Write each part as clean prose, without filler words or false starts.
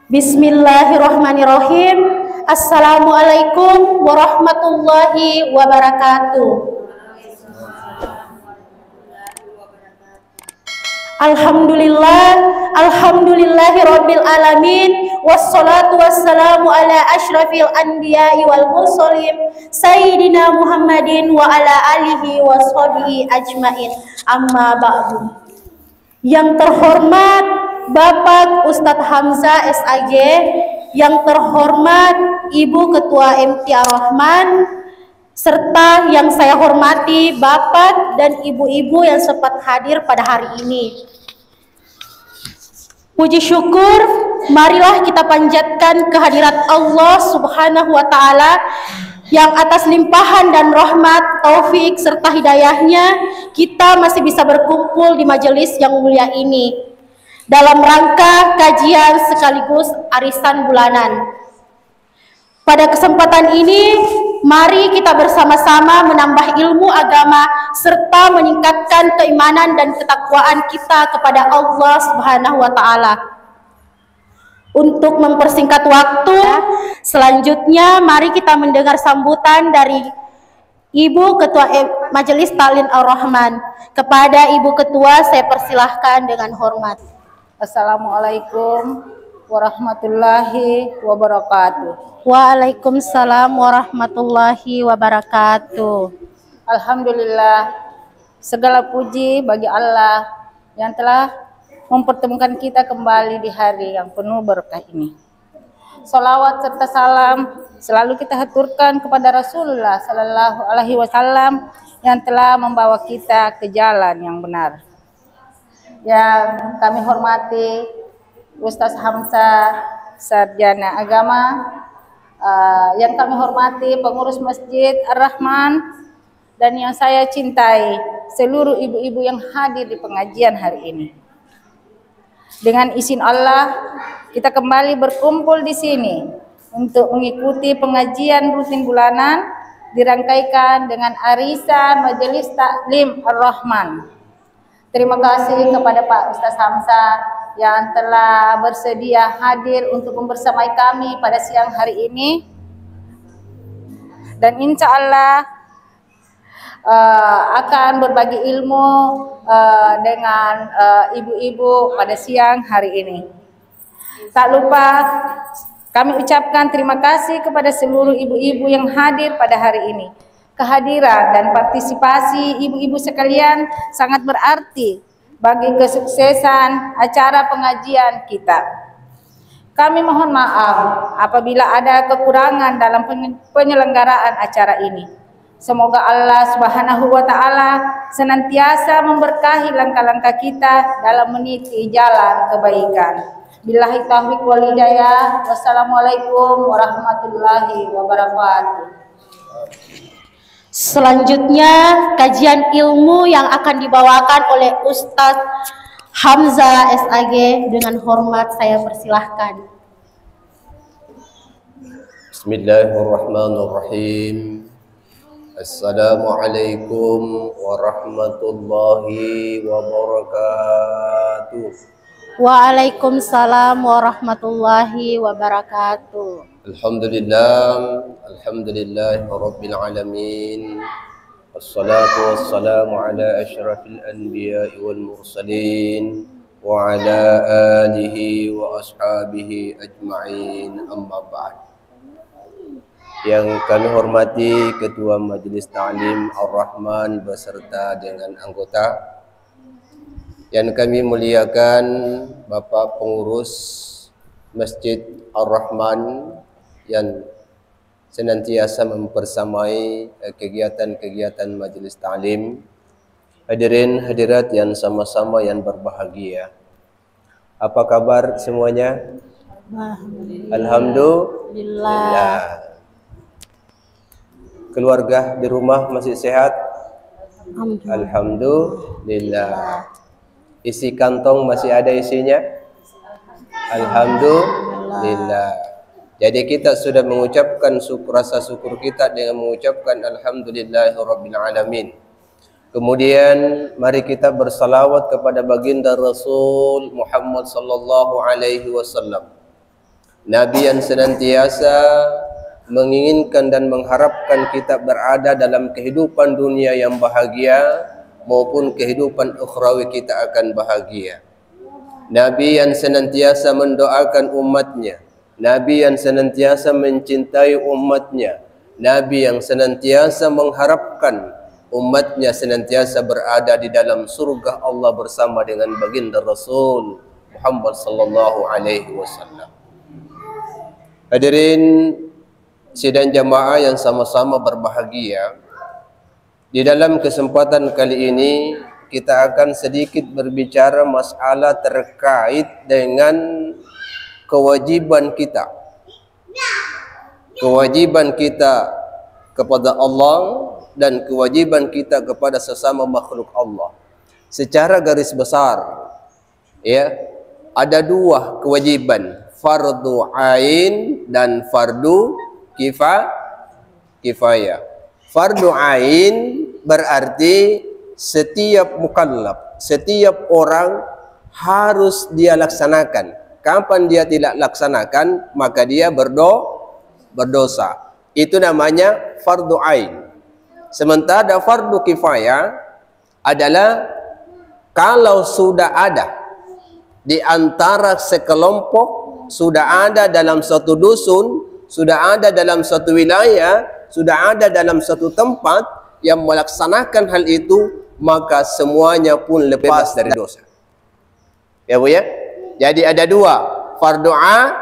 Bismillahirrahmanirrahim. Assalamualaikum warahmatullahi wabarakatuh. Alhamdulillahirabbil alamin, wassalatu wassalamu ala asyrafil anbiya'i wal mursalin sayyidina Muhammadin wa ala alihi washabihi ajmain. Amma ba'du. Yang terhormat Bapak Ustadz Hamzah SAG, yang terhormat Ibu Ketua MT Ar-Rahman, serta yang saya hormati Bapak dan Ibu-ibu yang sempat hadir pada hari ini. Puji syukur, marilah kita panjatkan kehadirat Allah Subhanahu wa Ta'ala yang atas limpahan dan rahmat, taufik serta hidayahnya kita masih bisa berkumpul di majelis yang mulia ini dalam rangka kajian sekaligus arisan bulanan. Pada kesempatan ini, mari kita bersama-sama menambah ilmu agama serta meningkatkan keimanan dan ketakwaan kita kepada Allah Subhanahu wa Ta'ala. Untuk mempersingkat waktu, selanjutnya mari kita mendengar sambutan dari Ibu Ketua Majelis Ta'lim Ar-Rahman. Kepada Ibu Ketua saya persilahkan dengan hormat. Assalamualaikum warahmatullahi wabarakatuh. Waalaikumsalam warahmatullahi wabarakatuh. Alhamdulillah, segala puji bagi Allah yang telah mempertemukan kita kembali di hari yang penuh berkah ini. Salawat serta salam selalu kita haturkan kepada Rasulullah Sallallahu Alaihi Wasallam yang telah membawa kita ke jalan yang benar. Yang kami hormati Ustadz Hamzah, Sarjana Agama, yang kami hormati pengurus Masjid Ar-Rahman, dan yang saya cintai seluruh ibu-ibu yang hadir di pengajian hari ini. Dengan izin Allah, kita kembali berkumpul di sini untuk mengikuti pengajian rutin bulanan dirangkaikan dengan arisan Majelis Ta'lim Ar-Rahman. Terima kasih kepada Pak Ustadz Hamzah yang telah bersedia hadir untuk membersamai kami pada siang hari ini. Dan insya Allah akan berbagi ilmu dengan ibu-ibu pada siang hari ini. Tak lupa kami ucapkan terima kasih kepada seluruh ibu-ibu yang hadir pada hari ini. Kehadiran dan partisipasi ibu-ibu sekalian sangat berarti bagi kesuksesan acara pengajian kita. Kami mohon maaf apabila ada kekurangan dalam penyelenggaraan acara ini. Semoga Allah Subhanahu wa Ta'ala senantiasa memberkahi langkah-langkah kita dalam meniti jalan kebaikan. Billahi taufiq wal hidayah. Wassalamualaikum warahmatullahi wabarakatuh. Selanjutnya, kajian ilmu yang akan dibawakan oleh Ustadz Hamzah SAG. Dengan hormat saya persilahkan. Bismillahirrahmanirrahim. Assalamualaikum warahmatullahi wabarakatuh. Waalaikumsalam warahmatullahi wabarakatuh. Alhamdulillah rabbil alamin. Wassalatu wassalamu ala asyrafil anbiya'i wal mursalin wa ala alihi wa ashabihi ajma'in, amma ba'd. Yang kami hormati Ketua Majelis Ta'lim Ar-Rahman beserta dengan anggota. Yang kami muliakan Bapak Pengurus Masjid Ar-Rahman yang senantiasa mempersamai kegiatan-kegiatan majelis ta'lim. Hadirin hadirat yang sama-sama yang berbahagia. Apa kabar semuanya? Alhamdulillah. Keluarga di rumah masih sehat? Alhamdulillah. Isi kantong masih ada isinya? Alhamdulillah. Jadi kita sudah mengucapkan rasa syukur kita dengan mengucapkan alhamdulillahirabbil alamin. Kemudian mari kita bersalawat kepada baginda Rasul Muhammad sallallahu alaihi wasallam, Nabi yang senantiasa menginginkan dan mengharapkan kita berada dalam kehidupan dunia yang bahagia maupun kehidupan ukhrawi kita akan bahagia. Nabi yang senantiasa mendoakan umatnya, Nabi yang senantiasa mencintai umatnya, Nabi yang senantiasa mengharapkan umatnya senantiasa berada di dalam surga Allah bersama dengan baginda Rasul Muhammad sallallahu alaihi wasallam. Hadirin sidang jamaah yang sama-sama berbahagia, di dalam kesempatan kali ini kita akan sedikit berbicara masalah terkait dengan kewajiban kita. Kewajiban kita kepada Allah dan kewajiban kita kepada sesama makhluk Allah. Secara garis besar, ya, ada dua kewajiban, fardu ain dan fardu kifayah. Fardu ain berarti setiap mukallaf, setiap orang harus dia laksanakan. Kapan dia tidak laksanakan, maka dia berdosa. Itu namanya fardu ain. Sementara fardu kifayah adalah kalau sudah ada di antara sekelompok, sudah ada dalam satu dusun, sudah ada dalam satu wilayah, sudah ada dalam satu tempat yang melaksanakan hal itu, maka semuanya pun lepas dari dosa. Ya Bu ya? Jadi ada dua, fardu ain,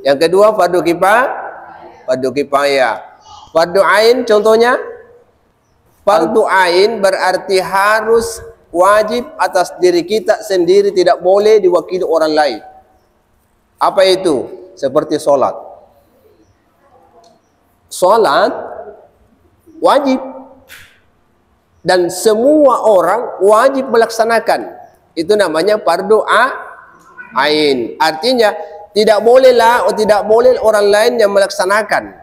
yang kedua fardu kifayah. Fardu ain contohnya, fardu ain berarti harus wajib atas diri kita sendiri, tidak boleh diwakili orang lain. Apa itu? Seperti sholat. Sholat wajib dan semua orang wajib melaksanakan. Itu namanya fardu ain. Artinya tidak bolehlah atau tidak boleh orang lain yang melaksanakan.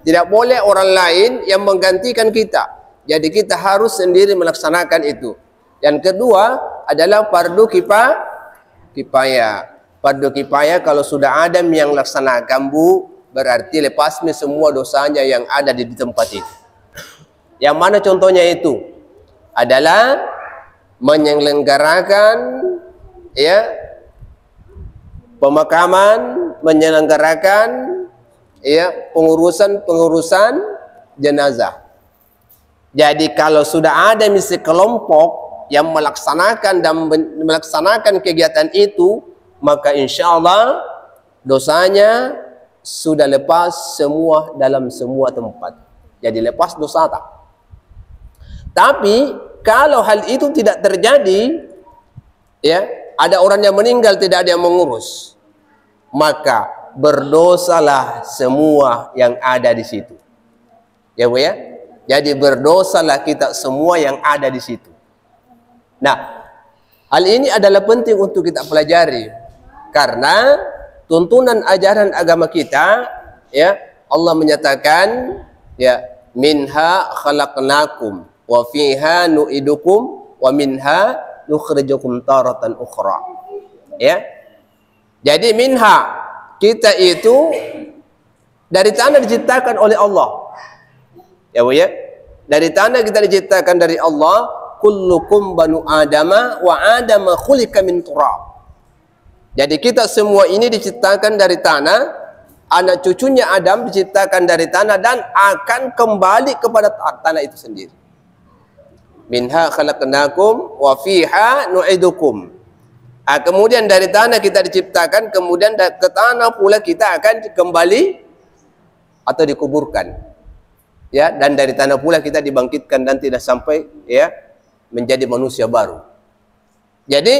Tidak boleh orang lain yang menggantikan kita. Jadi kita harus sendiri melaksanakan itu. Yang kedua adalah fardu kifayah. Fardu kifayah kalau sudah ada yang laksanakan Bu, berarti lepasnya semua dosanya yang ada di tempat itu. Yang mana contohnya itu? Adalah menyelenggarakan, ya, pemakaman, menyelenggarakan, ya, pengurusan jenazah. Jadi kalau sudah ada misi kelompok yang melaksanakan kegiatan itu, maka insya Allah dosanya sudah lepas semua dalam semua tempat. Jadi lepas dosa tak. Tapi kalau hal itu tidak terjadi, ya, ada orang yang meninggal tidak ada yang mengurus, maka berdosalah semua yang ada di situ. Ya Bu ya? Jadi berdosalah kita semua yang ada di situ. Nah, hal ini adalah penting untuk kita pelajari, karena tuntunan ajaran agama kita, ya, Allah menyatakan, ya, minha khalaqnakum wa fiha nu'idukum wa minha nukhrijukum taratan ukhra. Ya. Jadi minha, kita itu dari tanah diciptakan oleh Allah. Ya Bu ya? Dari tanah kita diciptakan dari Allah, kullukum banu adama wa adama khuliqa min turab. Jadi kita semua ini diciptakan dari tanah, anak cucunya Adam diciptakan dari tanah dan akan kembali kepada tanah itu sendiri. Minha khalaqnakum wa fiha nu'idukum. Kemudian dari tanah kita diciptakan, kemudian ke tanah pula kita akan kembali atau dikuburkan. Ya, dan dari tanah pula kita dibangkitkan dan tidak sampai, ya, menjadi manusia baru. Jadi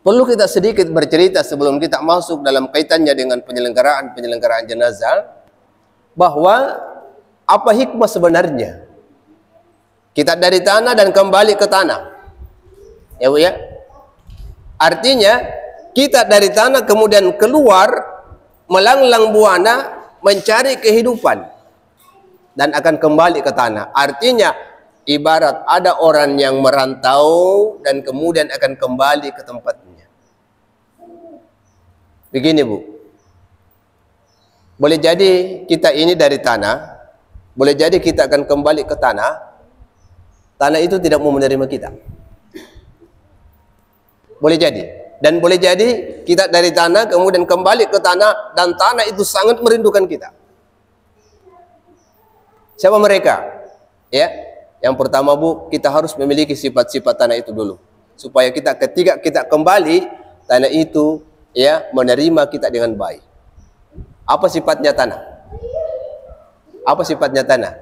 perlu kita sedikit bercerita sebelum kita masuk dalam kaitannya dengan penyelenggaraan jenazah, bahwa apa hikmah sebenarnya kita dari tanah dan kembali ke tanah. Ya Bu ya? Artinya kita dari tanah kemudian keluar melanglang buana mencari kehidupan dan akan kembali ke tanah. Artinya ibarat ada orang yang merantau dan kemudian akan kembali ke tempatnya. Begini Bu, boleh jadi kita ini dari tanah, boleh jadi kita akan kembali ke tanah, tanah itu tidak mau menerima kita. Boleh jadi. Dan boleh jadi kita dari tanah kemudian kembali ke tanah dan tanah itu sangat merindukan kita. Siapa mereka? Ya, yang pertama Bu, kita harus memiliki sifat-sifat tanah itu dulu, supaya kita ketika kita kembali, tanah itu ya menerima kita dengan baik. Apa sifatnya tanah? Apa sifatnya tanah?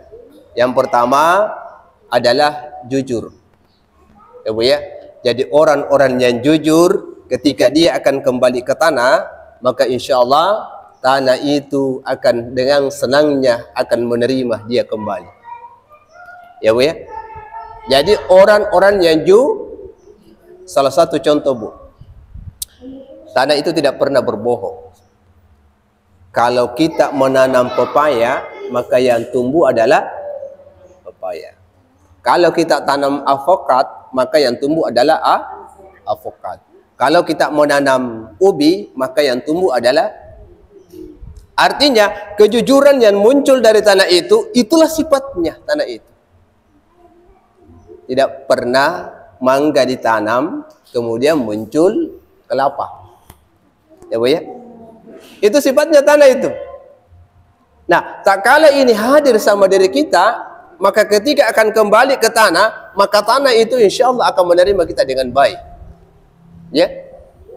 Yang pertama adalah jujur. Ya Bu ya. Jadi orang-orang yang jujur ketika dia akan kembali ke tanah, maka insya Allah tanah itu akan dengan senangnya akan menerima dia kembali. Ya Bu ya. Jadi orang-orang yang salah satu contoh Bu, tanah itu tidak pernah berbohong. Kalau kita menanam pepaya, maka yang tumbuh adalah pepaya. Kalau kita tanam avokat, maka yang tumbuh adalah avokat. Kalau kita menanam ubi, maka yang tumbuh adalah. Artinya kejujuran yang muncul dari tanah itu, itulah sifatnya tanah itu. Tidak pernah mangga ditanam kemudian muncul kelapa. Ya Bu ya. Itu sifatnya tanah itu. Nah, tak kala ini hadir sama diri kita, maka ketika akan kembali ke tanah, maka tanah itu insya Allah akan menerima kita dengan baik. Ya,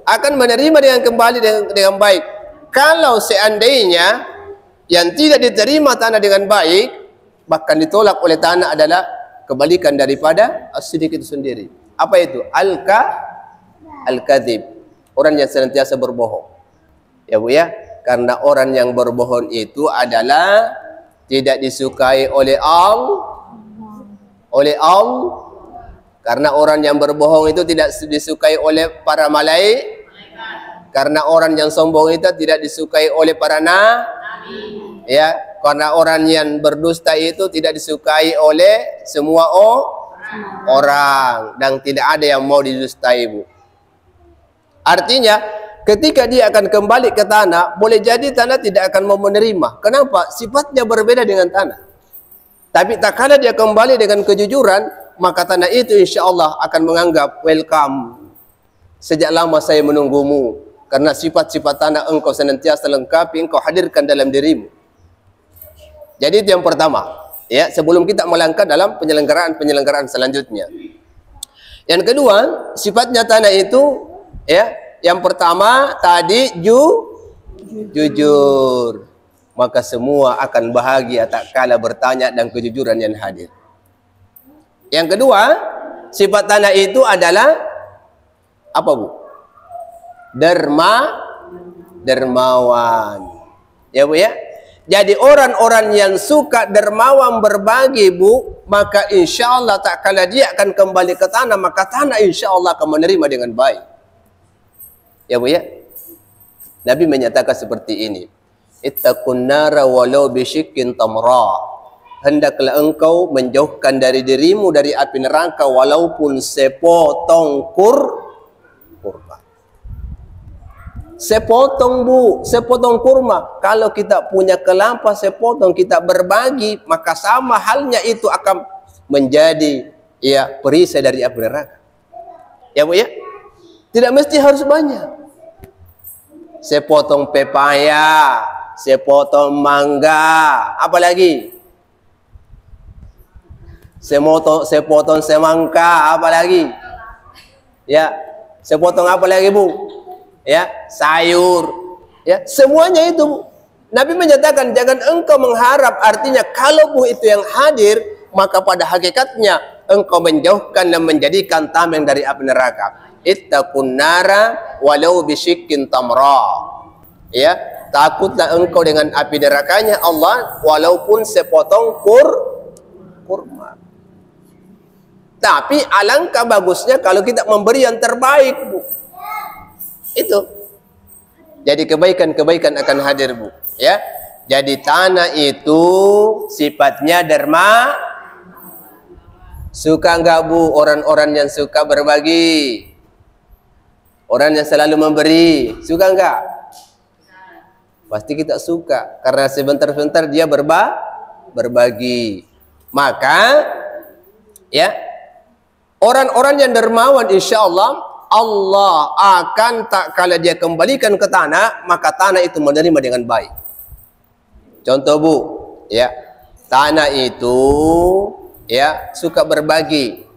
akan menerima dengan kembali dengan baik. Kalau seandainya yang tidak diterima tanah dengan baik, bahkan ditolak oleh tanah adalah kebalikan daripada as-siddiq itu sendiri. Apa itu? Al-kadhib. Orang yang senantiasa berbohong. Ya Bu ya, karena orang yang berbohong itu adalah tidak disukai oleh Allah. Karena orang yang berbohong itu tidak disukai oleh para malaikat. Karena orang yang sombong itu tidak disukai oleh para nabi. Ya, karena orang yang berdusta itu tidak disukai oleh semua orang dan tidak ada yang mau didustai Bu. Artinya ketika dia akan kembali ke tanah, boleh jadi tanah tidak akan mau menerima. Kenapa? Sifatnya berbeda dengan tanah. Tapi tak kala dia kembali dengan kejujuran, maka tanah itu insya Allah akan menganggap welcome. Sejak lama saya menunggumu, karena sifat-sifat tanah engkau senantiasa lengkapi, engkau hadirkan dalam dirimu. Jadi itu yang pertama. Ya, sebelum kita melangkah dalam penyelenggaraan selanjutnya. Yang kedua, sifatnya tanah itu, ya, yang pertama tadi jujur. Maka semua akan bahagia tak kala bertanya dan kejujuran yang hadir. Yang kedua, sifat tanah itu adalah apa Bu? Dermawan. Ya Bu ya. Jadi orang-orang yang suka dermawan berbagi Bu, maka insya Allah tak kala dia akan kembali ke tanah, maka tanah insya Allah akan menerima dengan baik. Ya Bu ya. Nabi menyatakan seperti ini. Ittaqun nara walau bisyikkin tamra. Hendaklah engkau menjauhkan dari dirimu dari api neraka walaupun sepotong kurma. Sepotong Bu, sepotong kurma. Kalau kita punya kelapa sepotong, kita berbagi, maka sama halnya itu akan menjadi ya perisai dari api neraka. Ya Bu ya. Tidak mesti harus banyak. Sepotong pepaya, sepotong mangga, apa lagi? Sepotong semangka, apa lagi? Ya, sepotong apa lagi Bu? Ya, sayur. Ya, semuanya itu Bu. Nabi menyatakan jangan engkau mengharap, artinya kalau Bu itu yang hadir, maka pada hakikatnya engkau menjauhkan dan menjadikan tameng dari api neraka. Ittaqun nara walau bisyikkin tamra. Ya, takutlah engkau dengan api nerakanya Allah walaupun sepotong kurma. Tapi alangkah bagusnya kalau kita memberi yang terbaik Bu. Itu. Jadi kebaikan-kebaikan akan hadir Bu, ya. Jadi tanah itu sifatnya Suka enggak Bu orang-orang yang suka berbagi? Orang yang selalu memberi, suka enggak? Pasti kita suka, karena sebentar-sebentar dia berbagi. Maka ya, orang-orang yang dermawan insya Allah, Allah akan tak kala dia kembalikan ke tanah, maka tanah itu menerima dengan baik. Contoh Bu, ya, tanah itu ya suka berbagi.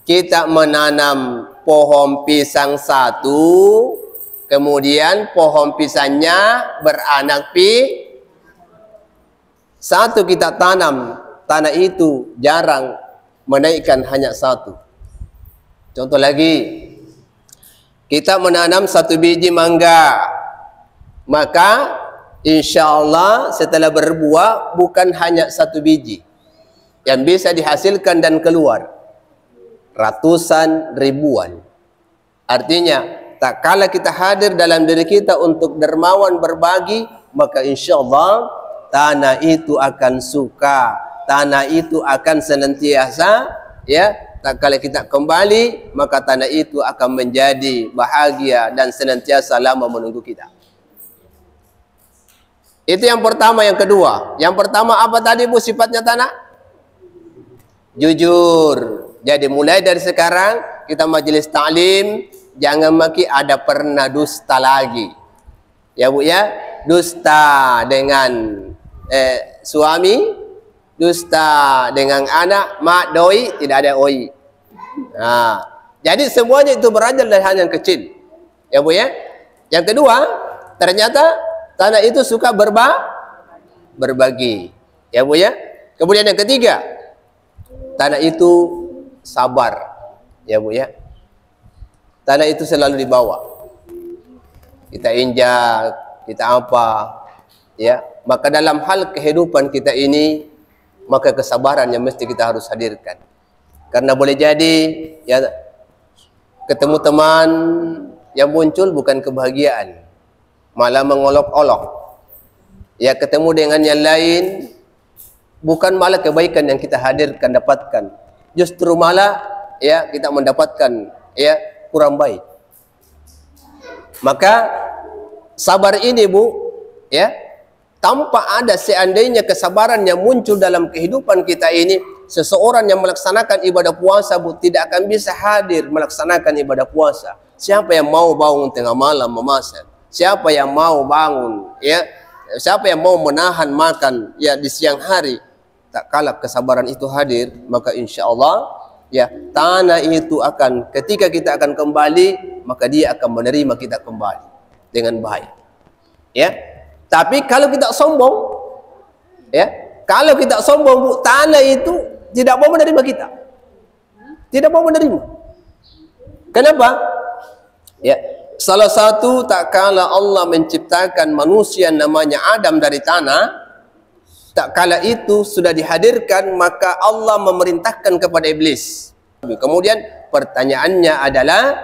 Kita menanam pohon pisang satu, kemudian pohon pisangnya beranak satu kita tanam, tanah itu jarang menaikkan hanya satu. Contoh lagi, kita menanam satu biji mangga, maka insya Allah setelah berbuah bukan hanya satu biji yang bisa dihasilkan dan keluar ratusan ribuan. Artinya tak kala kita hadir dalam diri kita untuk dermawan berbagi, maka insya Allah tanah itu akan suka, tanah itu akan senantiasa ya, tak kala kita kembali, maka tanah itu akan menjadi bahagia dan senantiasa lama menunggu kita. Itu yang pertama. Yang kedua, yang pertama apa tadi Bu sifatnya tanah? Jujur. Jadi mulai dari sekarang kita majelis taklim jangan maki ada pernah dusta lagi. Ya Bu ya, dusta dengan suami, dusta dengan anak, mak doi, tidak ada oi. Nah, jadi semuanya itu beranjak dari hal yang kecil. Ya Bu ya. Yang kedua, ternyata tanah itu suka berbagi. Ya Bu ya. Kemudian yang ketiga, tanah itu sabar. Ya Bu ya. Tanah itu selalu dibawa. Kita injak, kita apa, ya. Maka dalam hal kehidupan kita ini, maka kesabaran yang mesti kita harus hadirkan. Karena boleh jadi ya ketemu teman yang muncul bukan kebahagiaan, malah mengolok-olok. Ya, ketemu dengan yang lain bukan malah kebaikan yang kita hadirkan, dapatkan. Justru malah ya kita mendapatkan ya kurang baik. Maka sabar ini Bu ya, tanpa ada seandainya kesabaran yang muncul dalam kehidupan kita ini, seseorang yang melaksanakan ibadah puasa Bu tidak akan bisa hadir melaksanakan ibadah puasa. Siapa yang mau bangun tengah malam memasak? Siapa yang mau bangun ya? Siapa yang mau menahan makan ya di siang hari? Tak kala kesabaran itu hadir, maka insya Allah ya tanah itu akan, ketika kita akan kembali, maka dia akan menerima kita kembali dengan baik. Ya, tapi kalau kita sombong, ya, kalau kita sombong Bu, tanah itu tidak mau menerima kita, tidak mau menerima. Kenapa? Ya, salah satu tak kala Allah menciptakan manusia namanya Adam dari tanah. Tak kala itu sudah dihadirkan, maka Allah memerintahkan kepada iblis. Kemudian pertanyaannya adalah,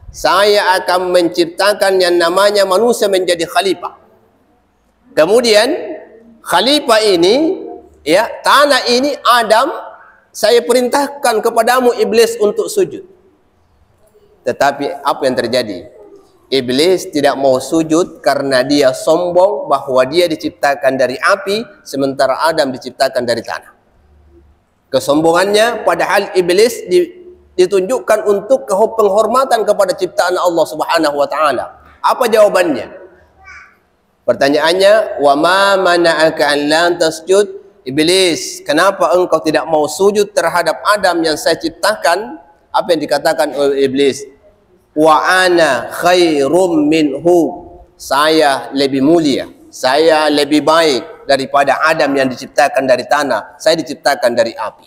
saya akan menciptakan yang namanya manusia menjadi khalifah. Kemudian khalifah ini, ya, tanah ini Adam, saya perintahkan kepadamu iblis untuk sujud. Tetapi apa yang terjadi? Iblis tidak mau sujud karena dia sombong bahwa dia diciptakan dari api, sementara Adam diciptakan dari tanah. Kesombongannya, padahal iblis ditunjukkan untuk penghormatan kepada ciptaan Allah Subhanahu wa taala. Apa jawabannya? Pertanyaannya, wa ma mana'aka an la tasjud? Iblis, kenapa engkau tidak mau sujud terhadap Adam yang saya ciptakan? Apa yang dikatakan oleh iblis? Wa ana khairum minhu, saya lebih mulia, saya lebih baik daripada Adam yang diciptakan dari tanah, saya diciptakan dari api.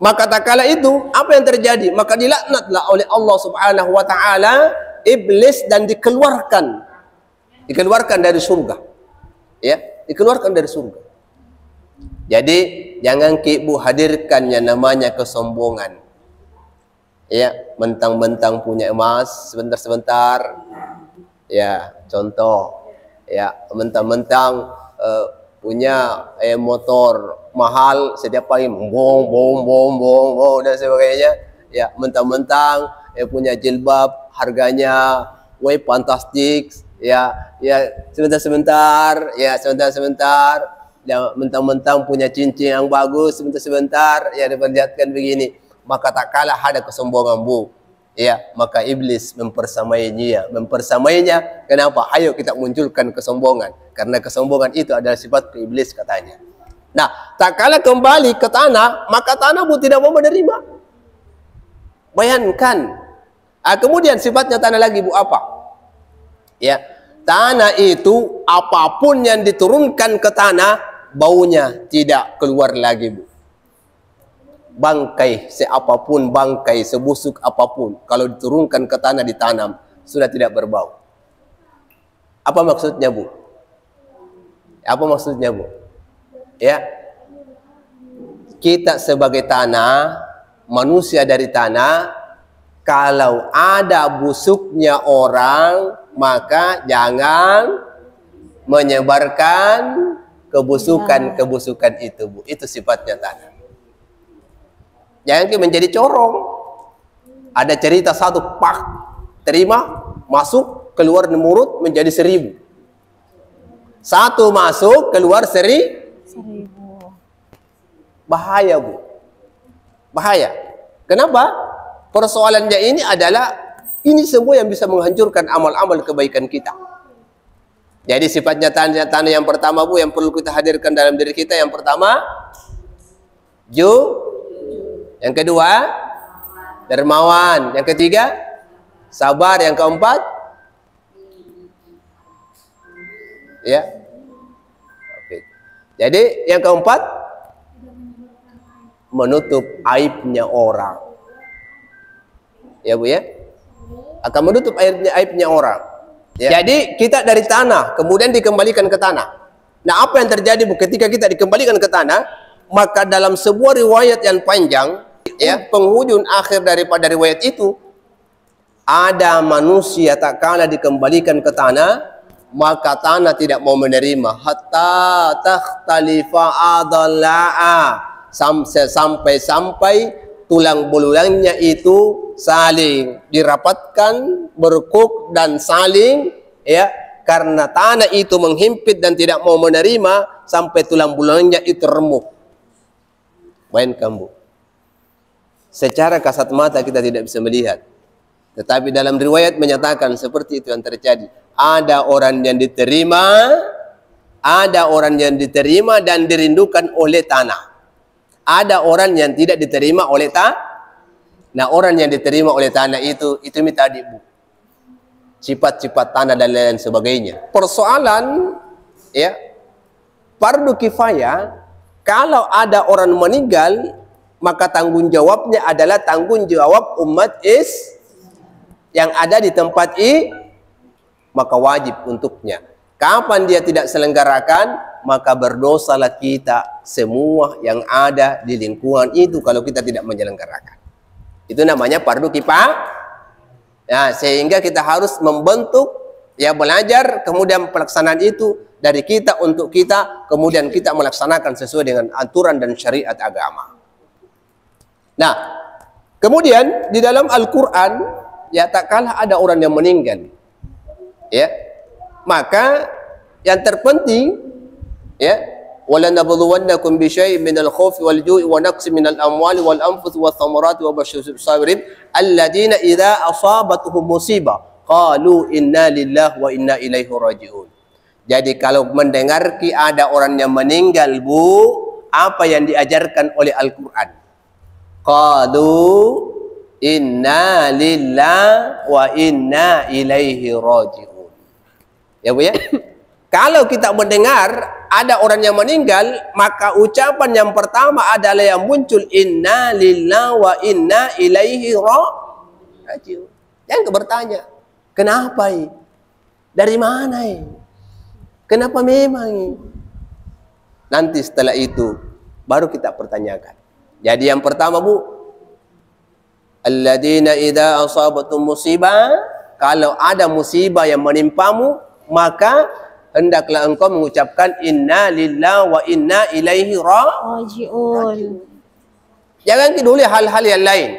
Maka tak kala itu apa yang terjadi? Maka dilaknatlah oleh Allah Subhanahu wa taala iblis dan dikeluarkan dari surga. Ya, dikeluarkan dari surga. Jadi jangan Ibu hadirkan yang namanya kesombongan. Ya, mentang-mentang punya emas sebentar-sebentar, ya, contoh, ya, mentang-mentang punya motor mahal setiap pagi bong dan sebagainya. Ya, mentang-mentang punya jilbab harganya fantastik, ya sebentar, ya mentang-mentang punya cincin yang bagus sebentar, ya diperlihatkan begini, maka tak kalah ada kesombongan, Bu. Ya, maka iblis mempersamainya. Kenapa? Ayo kita munculkan kesombongan, karena kesombongan itu adalah sifat iblis katanya. Nah, tak kalah kembali ke tanah, maka tanah pun tidak mau menerima. Bayangkan. Kemudian sifatnya tanah lagi, Bu, apa? Ya, tanah itu apapun yang diturunkan ke tanah, baunya tidak keluar lagi, Bu. Bangkai seapapun, bangkai sebusuk apapun, kalau diturunkan ke tanah ditanam, sudah tidak berbau. Apa maksudnya, Bu? Apa maksudnya, Bu? Ya, kita sebagai tanah, manusia dari tanah, kalau ada busuknya orang, maka jangan menyebarkan kebusukan itu, Bu. Itu sifatnya tanah. Jangan menjadi corong. Ada cerita satu, pak, terima, masuk, keluar di mulut menjadi 1000. Satu masuk, keluar 1000. Bahaya, Bu. Bahaya. Kenapa? Persoalannya ini adalah, ini semua yang bisa menghancurkan amal-amal kebaikan kita. Jadi sifatnya tanah yang pertama, Bu, yang perlu kita hadirkan dalam diri kita. Yang pertama, yang kedua, dermawan. Yang ketiga, sabar. Yang keempat, ya. Oke. Jadi yang keempat, menutup aibnya orang. Ya, Bu, ya. Akan menutup aibnya orang. Ya. Jadi kita dari tanah kemudian dikembalikan ke tanah. Nah, apa yang terjadi, Bu, ketika kita dikembalikan ke tanah? Maka dalam sebuah riwayat yang panjang, ya, penghujung akhir daripada riwayat itu, ada manusia tak kalah dikembalikan ke tanah, maka tanah tidak mau menerima. Hatta takhtalifa adalla'a, sampai tulang belulangnya itu saling dirapatkan, berkuk dan saling, ya, karena tanah itu menghimpit dan tidak mau menerima, sampai tulang belulangnya itu remuk. Bayangkan, Bu. Secara kasat mata kita tidak bisa melihat, tetapi dalam riwayat menyatakan seperti itu yang terjadi. Ada orang yang diterima, dan dirindukan oleh tanah. Ada orang yang tidak diterima oleh tanah. Nah, orang yang diterima oleh tanah itu tadi, Bu, sifat-sifat tanah dan lain sebagainya. Persoalan, ya, fardu kifayah. Kalau ada orang meninggal, maka tanggung jawabnya adalah tanggung jawab umat yang ada di tempat maka wajib untuknya. Kapan dia tidak selenggarakan, maka berdosalah kita semua yang ada di lingkungan itu kalau kita tidak menyelenggarakan. Itu namanya fardu kifayah. Nah, sehingga kita harus membentuk, ya, belajar, kemudian pelaksanaan itu dari kita untuk kita, kemudian kita melaksanakan sesuai dengan aturan dan syariat agama. Nah, kemudian di dalam Al-Quran, ya, tak kalah ada orang yang meninggal, ya, maka yang terpenting, ya, walanabluwannakum bisyai'in minal khawfi wal ju'i wa naqsin minal amwali wal anfusi wath thamarati wa basyiril sabirin alladziina idza asabatuhum musibah qalu inna lillahi wa inna ilaihi raji'un. Jadi kalau mendengar ada orang yang meninggal, Bu, apa yang diajarkan oleh Al-Quran? Qalu inna lillahi wa inna ilaihi raji'un. Ya, Bu, ya. Kalau kita mendengar ada orang yang meninggal, maka ucapan yang pertama adalah yang muncul inna lillahi wa inna ilaihi raji'un. Jangan bertanya, kenapa ini? Dari mana ini? Kenapa memang ini? Nanti setelah itu baru kita pertanyakan. Jadi yang pertama, Bu, alladzina idza asabatum musibah, kalau ada musibah yang menimpamu, maka hendaklah engkau mengucapkan inna lillahi wa inna ilaihi Rajiun. Jangan peduli hal-hal yang lain.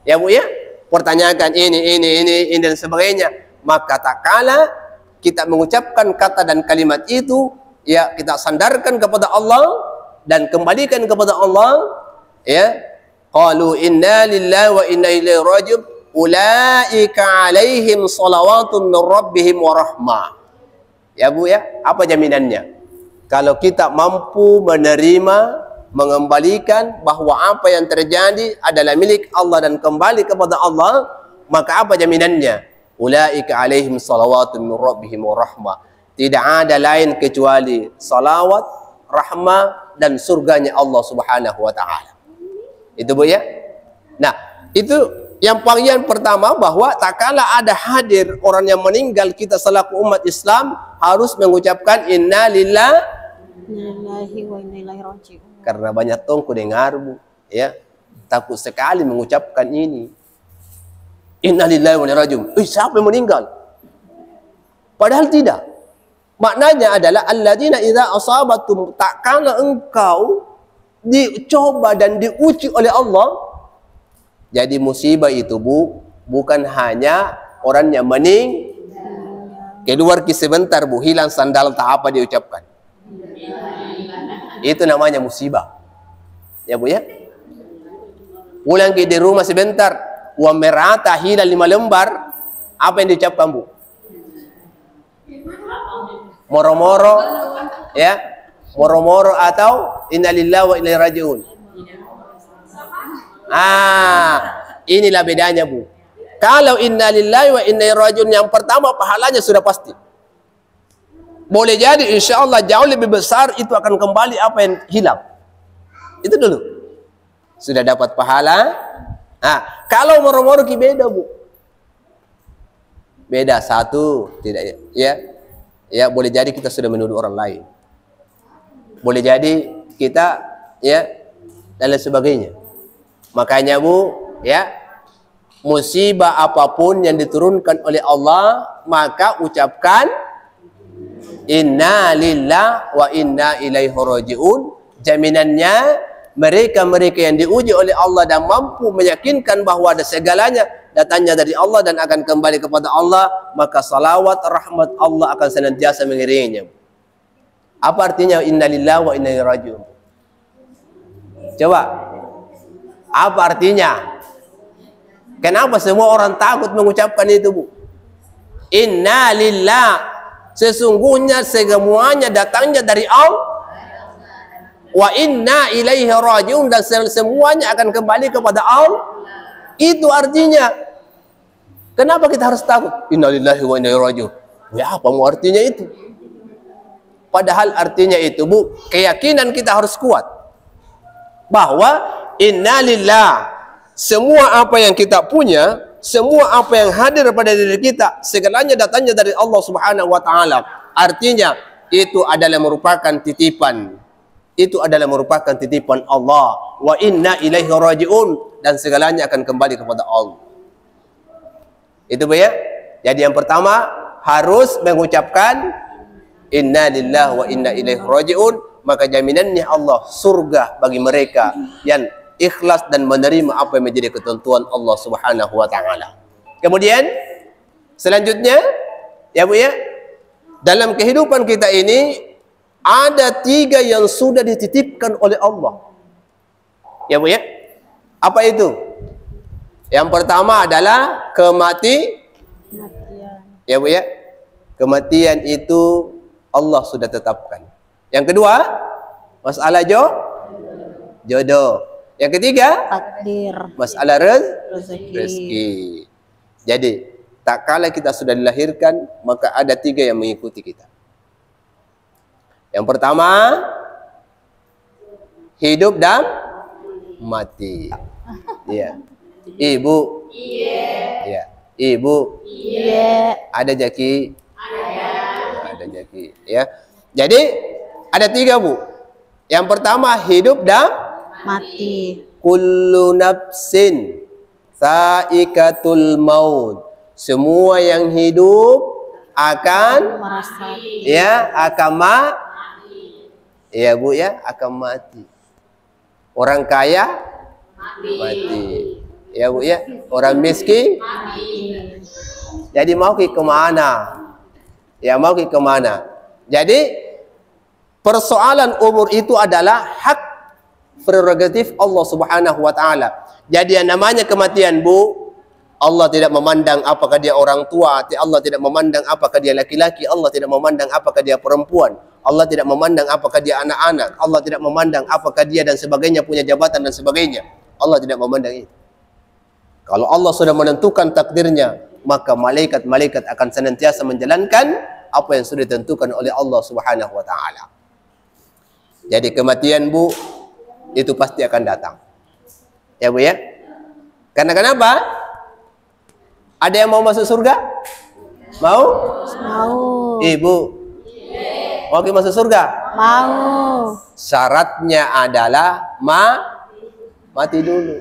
Ya Bu ya, pertanyakan ini dan sebagainya. Maka tak kala kita mengucapkan kata dan kalimat itu, ya kita sandarkan kepada Allah dan kembalikan kepada Allah, ya. Qalu inna lillahi wa inna ilaihi rajiun ulaika alaihim salawatun min rabbihim wa rahmah. Ya Bu ya, apa jaminannya? Kalau kita mampu menerima, mengembalikan bahwa apa yang terjadi adalah milik Allah dan kembali kepada Allah, maka apa jaminannya? Ulaika alaihim salawatun min rabbihim wa rahmah. Tidak ada lain kecuali salawat, rahmah dan surganya Allah Subhanahu wa taala. Itu Bu ya. Nah, itu yang bagian pertama, bahwa tak kala ada hadir orang yang meninggal, kita selaku umat Islam harus mengucapkan inna lillahi wa inna ilaihi rajiun. Karena banyak tongku dengar Bu, ya, takut sekali mengucapkan ini. Inna lillahi wa inna ilaihi rajiun. Siapa yang meninggal? Padahal tidak. Maknanya adalah alladzina idza asabatum, tak kala engkau dicoba dan diuji oleh Allah. Jadi musibah itu Bu, bukan hanya orang yang keluar sebentar Bu, hilang sandal tak apa diucapkan. Itu namanya musibah. Ya Bu ya. Pulang ke di rumah sebentar, uang merata hilang 5 lembar, apa yang diucapkan Bu? Moro-moro, ya. Moro-moro atau innalillahi wa inna ilaihi rajiun. Inilah bedanya Bu. Kalau innalillahi wa inna ilaihi rajiun yang pertama pahalanya sudah pasti. Boleh jadi insya Allah jauh lebih besar, itu akan kembali apa yang hilang. Itu dulu. Sudah dapat pahala. Kalau moro-moro ki beda Bu. Beda satu, tidak ya. Ya, boleh jadi kita sudah menuduh orang lain. Boleh jadi kita ya dan lain sebagainya. Makanya Bu, ya, musibah apapun yang diturunkan oleh Allah, maka ucapkan inna lillahi wa inna ilaihi rajiun. Jaminannya mereka-mereka yang diuji oleh Allah dan mampu meyakinkan bahwa ada segalanya datangnya dari Allah dan akan kembali kepada Allah, maka salawat rahmat Allah akan senantiasa mengiringinya. Apa artinya inna lillahi wa inna ilaihi rajiun? Coba, apa artinya? Kenapa semua orang takut mengucapkan itu Bu? Inna lillahi, sesungguhnya semuanya datangnya dari Allah. Wa inna ilaihi rajiun, dan semuanya akan kembali kepada Allah. Itu artinya. Kenapa kita harus takut? Innalillahi wa inna ilaihi rajiun. Ya, apa mau artinya itu? Padahal artinya itu Bu, keyakinan kita harus kuat bahwa innalillah, semua apa yang kita punya, semua apa yang hadir pada diri kita, segalanya datangnya dari Allah Subhanahu wa taala. Artinya itu adalah merupakan titipan. Itu adalah merupakan titipan Allah. Wa inna ilaihi rajiun, dan segalanya akan kembali kepada Allah. Itu Bu ya. Jadi yang pertama harus mengucapkan inna lillahi wa inna ilaihi rajiun, maka jaminannya Allah surga bagi mereka yang ikhlas dan menerima apa yang menjadi ketentuan Allah Subhanahu wa taala. Kemudian selanjutnya ya Bu ya, dalam kehidupan kita ini ada 3 yang sudah dititipkan oleh Allah. Ya Bu ya. Apa itu? Yang pertama adalah kematian. Ya Bu ya. Kematian itu Allah sudah tetapkan. Yang kedua, masalah jodoh. Yang ketiga, Takdir. masalah Rezeki. rezeki. Jadi, tak kala kita sudah dilahirkan, maka ada 3 yang mengikuti kita. Yang pertama, hidup dan mati. Ya. Ibu. Ya. Ibu. Ada Jaki? Ada Jaki. Ya. Jadi ada 3 Bu. Yang pertama hidup dan Mati. kullu nafsin saikatul maut. Semua yang hidup akan merasakan. ya ya Bu ya, akan mati. Orang kaya mati. Ya Bu ya, orang miskin mati. Jadi mau ke kemana? Ya mau ke kemana? Jadi persoalan umur itu adalah hak prerogatif Allah Subhanahu wa taala. Jadi yang namanya kematian Bu, Allah tidak memandang apakah dia orang tua, Allah tidak memandang apakah dia laki-laki, Allah tidak memandang apakah dia perempuan, Allah tidak memandang apakah dia anak-anak, Allah tidak memandang apakah dia dan sebagainya punya jabatan dan sebagainya. Allah tidak memandang itu. Kalau Allah sudah menentukan takdirnya, maka malaikat-malaikat akan senantiasa menjalankan apa yang sudah ditentukan oleh Allah Subhanahu wa taala. Jadi kematian Bu itu pasti akan datang. Ya Bu ya. Karena kenapa? Ada yang mau masuk surga? Mau? Mau. Ibu. Mau masuk surga? Mau. Syaratnya adalah mati dulu.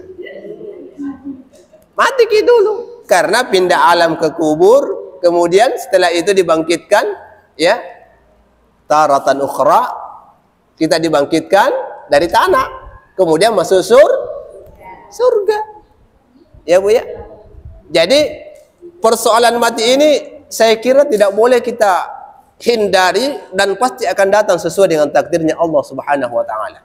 Mati dulu. Karena pindah alam ke kubur, kemudian setelah itu dibangkitkan, ya. Taratan ukhra, kita dibangkitkan dari tanah, kemudian masuk surga. Ya Bu ya. Jadi persoalan mati ini saya kira tidak boleh kita hindari dan pasti akan datang sesuai dengan takdirnya Allah Subhanahu wa taala.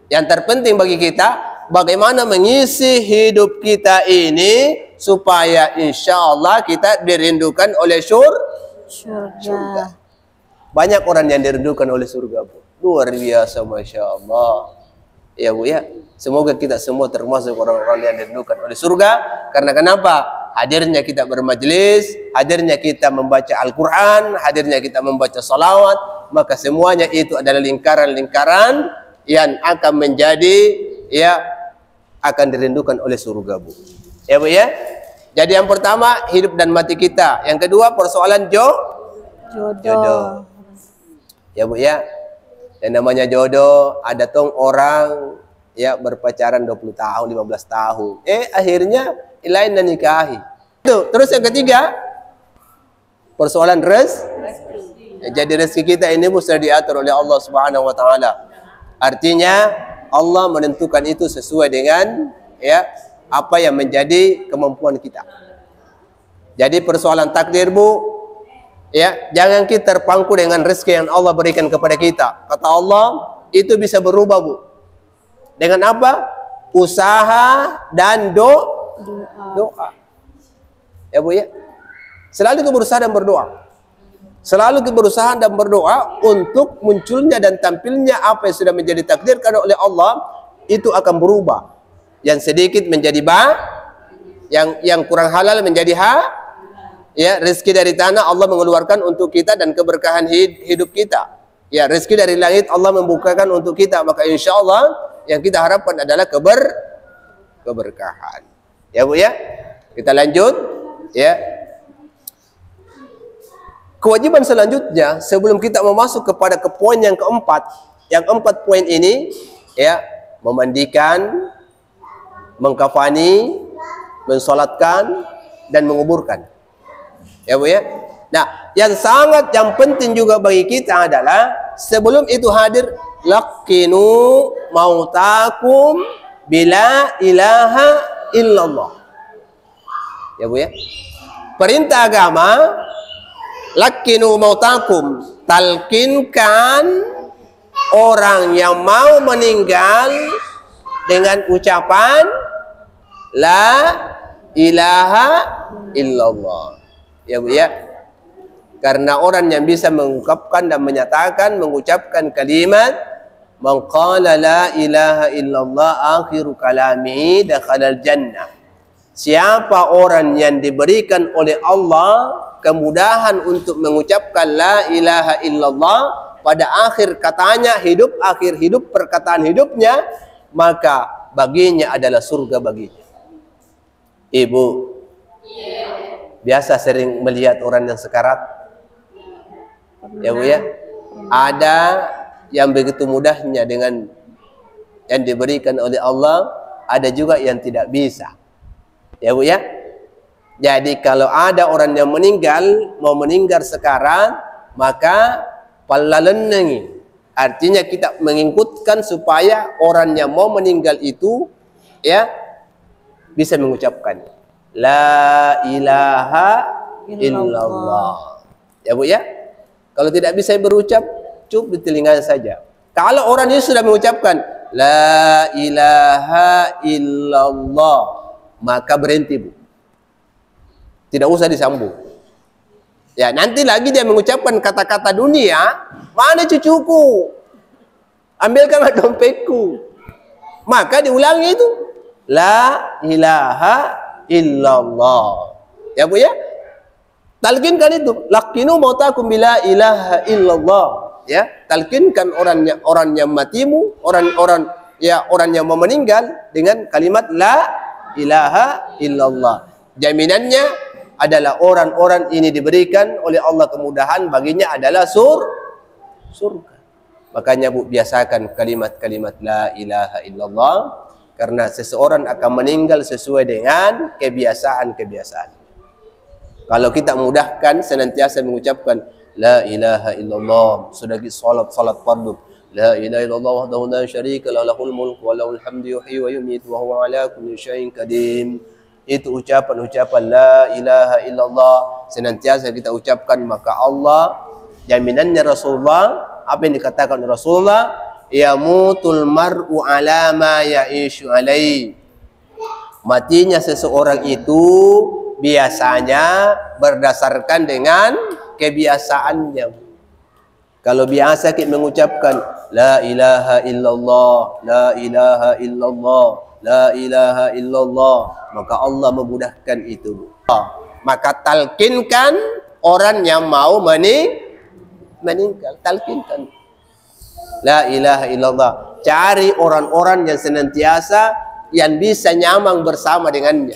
Yang terpenting bagi kita bagaimana mengisi hidup kita ini supaya insya Allah kita dirindukan oleh surga. Banyak orang yang dirindukan oleh surga Bu. Luar biasa, Masya Allah. Ya Bu ya, semoga kita semua termasuk orang-orang yang dirindukan oleh surga. Karena kenapa? Hadirnya kita bermajlis, hadirnya kita membaca Al-Quran, hadirnya kita membaca salawat, maka semuanya itu adalah lingkaran-lingkaran yang akan menjadi, ya, akan dirindukan oleh surga Bu. Ya Bu ya. Jadi yang pertama hidup dan mati kita. Yang kedua persoalan jodoh. Ya Bu ya. Yang namanya jodoh, ada orang ya berpacaran 20 tahun, 15 tahun. Akhirnya lain dan nikahi. Terus yang ketiga, persoalan rezeki. Jadi rezeki kita ini sudah diatur oleh Allah Subhanahu wa taala. Artinya Allah menentukan itu sesuai dengan ya apa yang menjadi kemampuan kita. Jadi persoalan takdir Bu, ya, jangan kita terpangku dengan rezeki yang Allah berikan kepada kita. Kata Allah, itu bisa berubah Bu. Dengan apa? Usaha dan doa. Ya Bu ya. Selalu berusaha dan berdoa. Selalu berusaha dan berdoa untuk munculnya dan tampilnya apa yang sudah menjadi takdirkan oleh Allah, itu akan berubah. Yang sedikit menjadi yang kurang halal menjadi ya, rezeki dari tanah Allah mengeluarkan untuk kita dan keberkahan hidup kita. Ya, rezeki dari langit Allah membukakan untuk kita. Maka insya Allah yang kita harapkan adalah keberkahan. Ya Bu ya. Kita lanjut. Ya. Kewajiban selanjutnya sebelum kita masuk kepada poin yang keempat. Yang 4 poin ini, ya, memandikan, mengkafani, mensolatkan dan menguburkan. Ya Bu ya. Nah, yang penting juga bagi kita adalah sebelum itu hadir, laqinu mautakum bila ilaha illallah. Ya Bu ya. Perintah agama, laqinu mautakum, talkinkan orang yang mau meninggal dengan ucapan la ilaha illallah. Ya Bu ya. Karena orang yang bisa mengungkapkan dan mengucapkan kalimat man qala la ilaha illallah akhiru kalamihi dakhalal jannah. Siapa orang yang diberikan oleh Allah kemudahan untuk mengucapkan la ilaha illallah pada akhir katanya, akhir hidup perkataan hidupnya, maka baginya adalah surga baginya. Ibu, biasa sering melihat orang yang sekarat. Ya Bu ya. Ada yang begitu mudahnya dengan yang diberikan oleh Allah, ada juga yang tidak bisa. Ya Bu ya. Jadi kalau ada orang yang meninggal, mau meninggal sekarang, maka palalenengi. Artinya kita mengikutkan supaya orang yang mau meninggal itu ya bisa mengucapkan la ilaha illallah. Ya Bu ya. Kalau tidak bisa berucap, cukup di telinga saja. Kalau orang ini sudah mengucapkan la ilaha illallah, maka berhenti Bu. Tidak usah disambung. Ya, nanti lagi dia mengucapkan kata-kata dunia, mana cucuku? Ambilkanlah dompetku. Maka diulangi itu. La ilaha illallah. Ya Bu ya? Talqinkan itu. Laqinu mautakum bila ilaha illallah. Ya, talqinkan orang yang matimu, orang yang mau meninggal dengan kalimat la ilaha illallah. Jaminannya adalah orang-orang ini diberikan oleh Allah kemudahan, baginya adalah surga. Makanya Bu, biasakan kalimat-kalimat la ilaha illallah, karena seseorang akan meninggal sesuai dengan kebiasaan-kebiasaan. Kalau kita mudahkan senantiasa mengucapkan la ilaha illallah, sudah salat fardu, la ilaha illallah wahdahu la syarika lahu, lahul mulku wa lahul hamdu yuhyi wa yumiitu wa huwa ala kulli syai'in qadir. Itu ucapan-ucapan la ilaha illallah senantiasa kita ucapkan, maka Allah, jaminannya Rasulullah, apa yang dikatakan Rasulullah, yamutul mar'u ala ma ya'ishu alai. Matinya seseorang itu biasanya berdasarkan dengan kebiasaannya. Kalau biasa kita mengucapkan la ilaha illallah, la ilaha illallah, la ilaha illallah, maka Allah memudahkan itu. Maka talqinkan orang yang mau meninggal, talqinkan la ilaha illallah. Cari orang-orang yang senantiasa yang bisa nyamang bersama dengannya.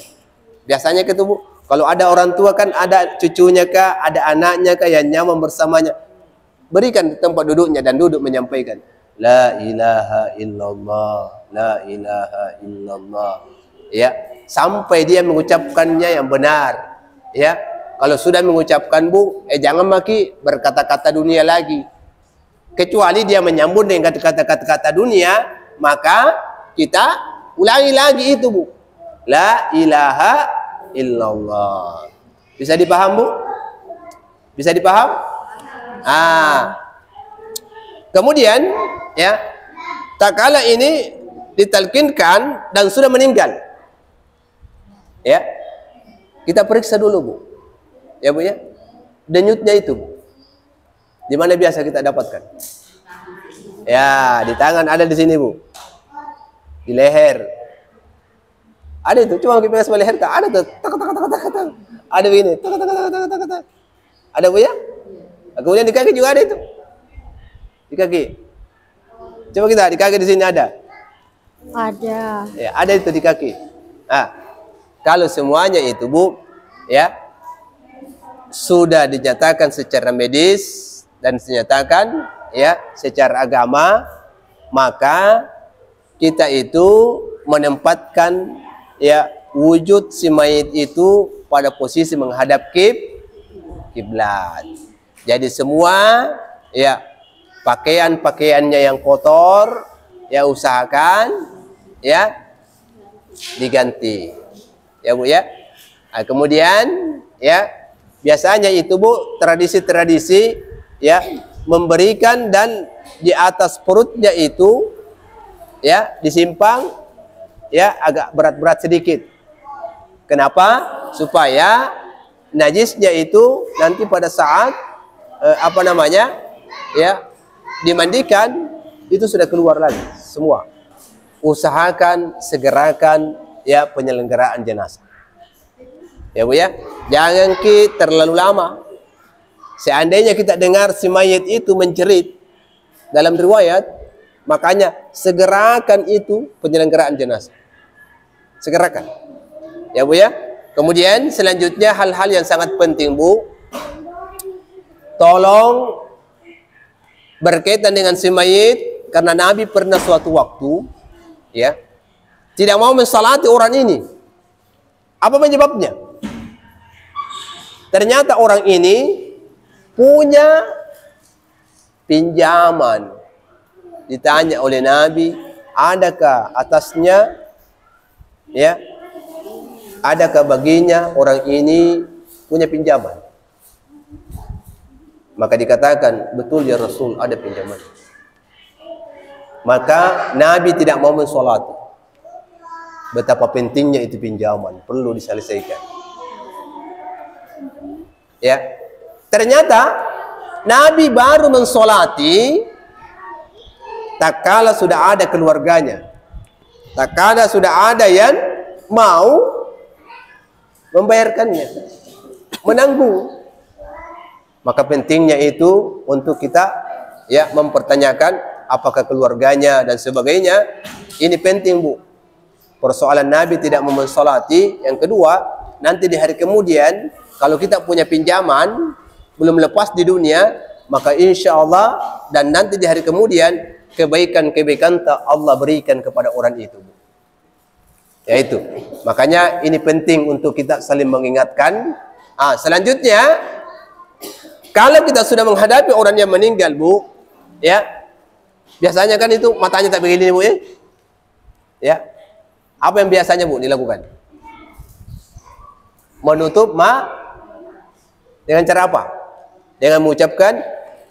Biasanya ketemu, kalau ada orang tua kan ada cucunya kah, ada anaknya kah yang nyamang bersamanya. Berikan tempat duduknya dan duduk menyampaikan la ilaha illallah, la ilaha illallah. Ya, sampai dia mengucapkannya yang benar. Ya, kalau sudah mengucapkan Bu, jangan maki berkata-kata dunia lagi. Kecuali dia menyambung dengan kata-kata dunia, maka kita ulangi lagi itu Bu. La ilaha illallah. Bisa dipaham Bu? Bisa dipaham? Kemudian ya, tak kala ini ditalkinkan dan sudah meninggal, ya, kita periksa dulu Bu, ya Bu ya, denyutnya itu Bu, di mana biasa kita dapatkan? Ya, di tangan ada, di sini Bu, di leher ada itu. Cuma kita pegang leher tak ada tuh, ada begini, ada Bu ya. Kemudian di kaki juga ada itu. Di kaki. Coba kita di kaki, di sini ada. Ada. Ya, ada itu di kaki. Kalau semuanya itu Bu, ya, sudah dinyatakan secara medis dan dinyatakan ya secara agama, maka kita itu menempatkan ya wujud si mayit itu pada posisi menghadap kiblat. Jadi semua ya pakaian-pakaiannya yang kotor ya usahakan ya diganti. Ya Bu ya. Kemudian ya biasanya itu Bu, tradisi-tradisi ya memberikan dan di atas perutnya itu ya disimpang ya agak berat-berat sedikit. Kenapa? Supaya najisnya itu nanti pada saat ya dimandikan itu sudah keluar lagi semua. Usahakan segerakan ya penyelenggaraan jenazah. Ya Bu ya, jangan terlalu lama. Seandainya kita dengar si mayit itu menjerit dalam riwayat, makanya segerakan itu penyelenggaraan jenazah. Segerakan. Ya Bu ya. Kemudian selanjutnya hal-hal yang sangat penting Bu, tolong berkaitan dengan si mayit, karena Nabi pernah suatu waktu ya tidak mau mensalati orang ini. Apa penyebabnya? ternyata orang ini punya pinjaman. Ditanya oleh Nabi, adakah atasnya, ya, adakah baginya orang ini punya pinjaman? Maka dikatakan, betul ya Rasul, ada pinjaman. Maka Nabi tidak mau mensolati. Betapa pentingnya itu pinjaman, perlu diselesaikan. Ya, ternyata Nabi baru mensolati tak kala sudah ada keluarganya, tak kala sudah ada yang mau membayarkannya, menanggung. Maka pentingnya itu untuk kita, ya, mempertanyakan apakah keluarganya dan sebagainya. Ini penting, Bu. Persoalan Nabi tidak mau mensolati. Yang kedua, nanti di hari kemudian kalau kita punya pinjaman belum lepas di dunia, maka insya Allah dan nanti di hari kemudian kebaikan-kebaikan Allah berikan kepada orang itu. Yaitu, makanya ini penting untuk kita saling mengingatkan. Selanjutnya, kalau kita sudah menghadapi orang yang meninggal, Bu, ya, biasanya kan itu matanya tak begini, Bu, ya. Ya, apa yang biasanya, Bu, dilakukan? Menutup dengan cara apa? Dengan mengucapkan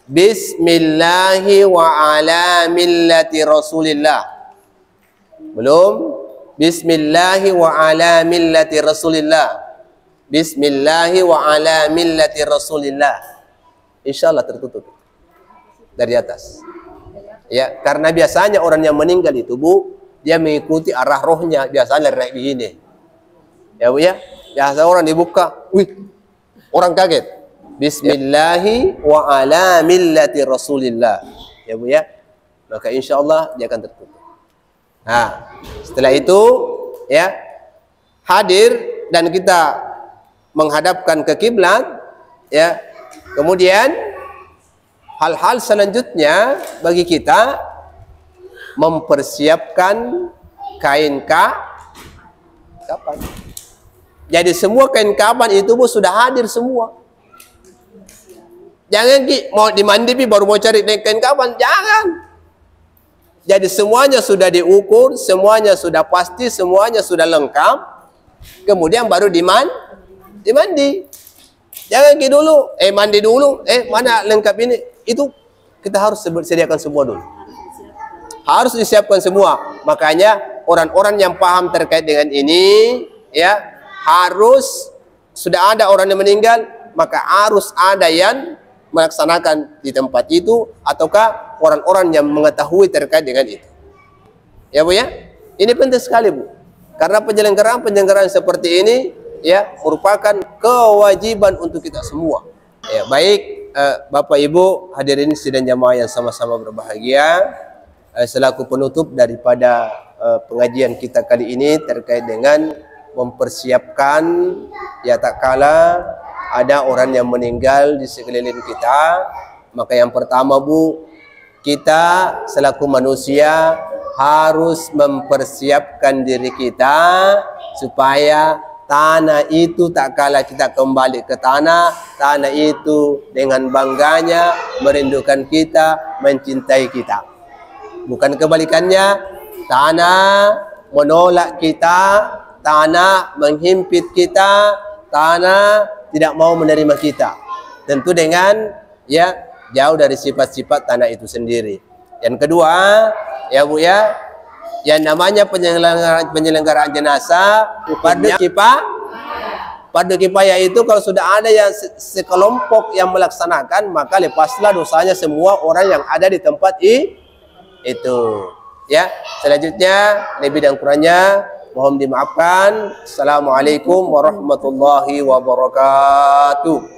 Bismillahi wa ala millati Rasulillah. Belum? Bismillahi wa ala millati Rasulillah. Bismillahi wa ala millati Rasulillah. Insyaallah tertutup dari atas. Ya, karena biasanya orang yang meninggal itu, Bu, dia mengikuti arah rohnya, biasanya kayak begini. Ya, Bu, ya. Biasa orang dibuka, wih, orang kaget. Bismillahi wa ala millati Rasulillah. Ya, Bu, ya. Maka insya Allah dia akan tertutup. Nah, setelah itu, ya, hadir dan kita menghadapkan ke kiblat, ya. Kemudian hal-hal selanjutnya bagi kita mempersiapkan kain kapan. Jadi semua kain kapan itu, Bu, sudah hadir semua. Jangan mau dimandi baru mau cari kain kapan, jangan. Jadi semuanya sudah diukur, semuanya sudah pasti, semuanya sudah lengkap. Kemudian baru dimandi. Jangan dulu, mandi dulu, mana lengkap ini? Itu kita harus sediakan semua dulu. Harus disiapkan semua. Makanya orang-orang yang paham terkait dengan ini, ya, harus sudah ada orang yang meninggal, maka harus ada yang melaksanakan di tempat itu, ataukah orang-orang yang mengetahui terkait dengan itu. Ya, Bu, ya. Ini penting sekali, Bu. Karena penyelenggaraan seperti ini, ya, merupakan kewajiban untuk kita semua. Ya, baik, Bapak Ibu hadirin sidang jamaah yang sama-sama berbahagia, selaku penutup daripada pengajian kita kali ini terkait dengan mempersiapkan, ya, tak kala ada orang yang meninggal di sekeliling kita. Maka yang pertama, Bu, kita selaku manusia harus mempersiapkan diri kita supaya tanah itu tak kala kita kembali ke tanah itu dengan bangganya merindukan kita, mencintai kita. Bukan kebalikannya, tanah menolak kita, tanah menghimpit kita, tanah tidak mau menerima kita. Tentu dengan, ya, jauh dari sifat-sifat tanah itu sendiri. Yang kedua, ya, Bu, ya, yang namanya penyelenggaraan jenazah fardu kifayah itu kalau sudah ada yang sekelompok yang melaksanakan, maka lepaslah dosanya semua orang yang ada di tempat itu. Ya, selanjutnya lebih dan kurangnya mohon dimaafkan. Assalamualaikum warahmatullahi wabarakatuh.